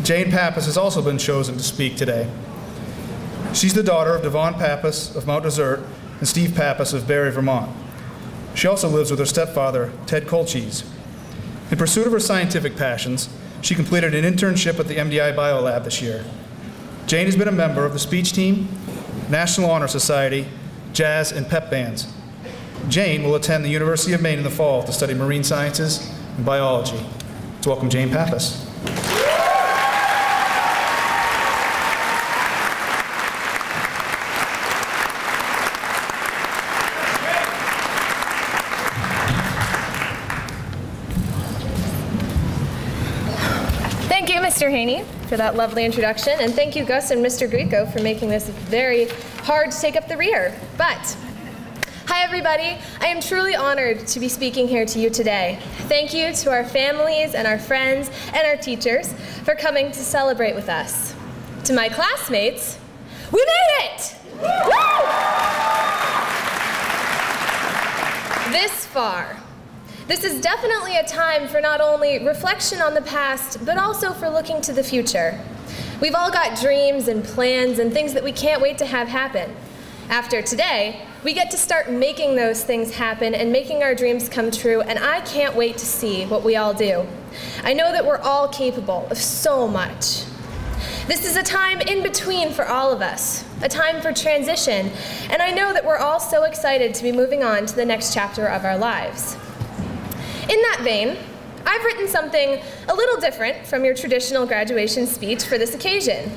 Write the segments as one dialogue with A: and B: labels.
A: Jane Pappas has also been chosen to speak today. She's the daughter of Devon Pappas of Mount Desert and Steve Pappas of Barrie, Vermont. She also lives with her stepfather, Ted Colchise. In pursuit of her scientific passions, she completed an internship at the MDI Biolab this year. Jane has been a member of the speech team, National Honor Society, jazz, and pep bands. Jane will attend the University of Maine in the fall to study marine sciences and biology. Let's welcome Jane Pappas.
B: Thank you, Mr. Haney, for that lovely introduction, and thank you, Gus and Mr. Greco, for making this very hard to take up the rear. But, hi everybody, I am truly honored to be speaking here to you today. Thank you to our families and our friends and our teachers for coming to celebrate with us. To my classmates, we made it! Woo! This far. This is definitely a time for not only reflection on the past, but also for looking to the future. We've all got dreams and plans and things that we can't wait to have happen. After today, we get to start making those things happen and making our dreams come true, and I can't wait to see what we all do. I know that we're all capable of so much. This is a time in between for all of us, a time for transition, and I know that we're all so excited to be moving on to the next chapter of our lives. In that vein, I've written something a little different from your traditional graduation speech for this occasion.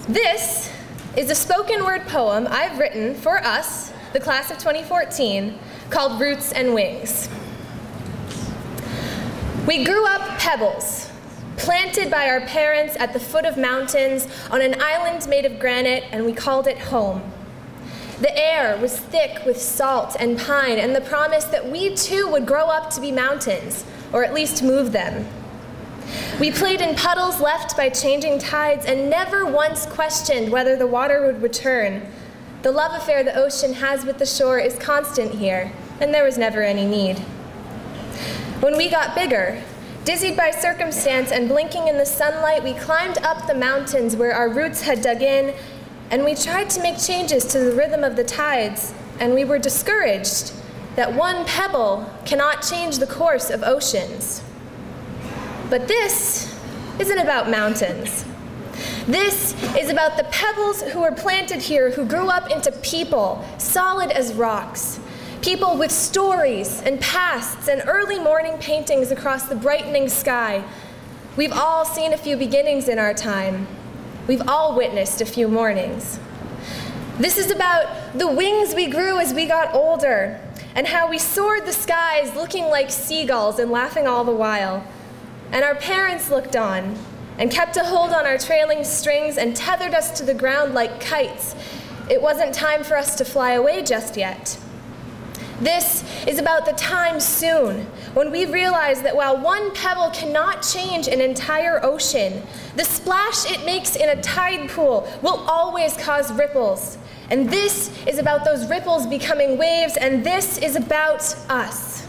B: This is a spoken word poem I've written for us, the class of 2014, called Roots and Wings. We grew up pebbles, planted by our parents at the foot of mountains on an island made of granite, and we called it home. The air was thick with salt and pine and the promise that we too would grow up to be mountains, or at least move them. We played in puddles left by changing tides and never once questioned whether the water would return. The love affair the ocean has with the shore is constant here, and there was never any need. When we got bigger, dizzied by circumstance and blinking in the sunlight, we climbed up the mountains where our roots had dug in, and we tried to make changes to the rhythm of the tides, and we were discouraged that one pebble cannot change the course of oceans. But this isn't about mountains. This is about the pebbles who were planted here, who grew up into people, solid as rocks. People with stories and pasts and early morning paintings across the brightening sky. We've all seen a few beginnings in our time. We've all witnessed a few mornings. This is about the wings we grew as we got older, and how we soared the skies looking like seagulls and laughing all the while. And our parents looked on and kept a hold on our trailing strings and tethered us to the ground like kites. It wasn't time for us to fly away just yet. This is about the time soon when we realize that while one pebble cannot change an entire ocean, the splash it makes in a tide pool will always cause ripples. And this is about those ripples becoming waves, and this is about us.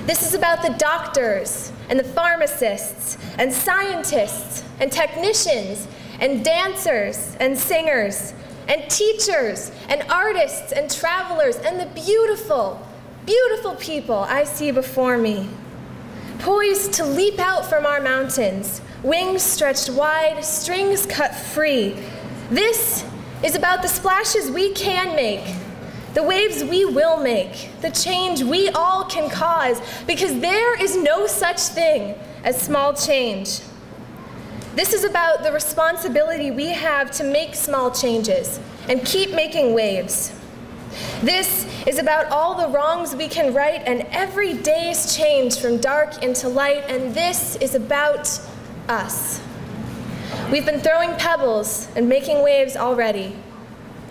B: This is about the doctors and the pharmacists and scientists and technicians and dancers and singers and teachers and artists and travelers and the beautiful, beautiful people I see before me, poised to leap out from our mountains, wings stretched wide, strings cut free. This is about the splashes we can make, the waves we will make, the change we all can cause, because there is no such thing as small change. This is about the responsibility we have to make small changes and keep making waves. This is about all the wrongs we can right and every day's change from dark into light, and this is about us. We've been throwing pebbles and making waves already.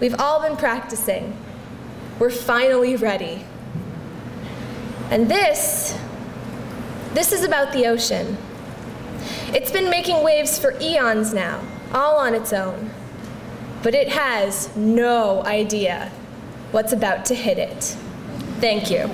B: We've all been practicing. We're finally ready. And this is about the ocean. It's been making waves for eons now, all on its own. But it has no idea what's about to hit it. Thank you.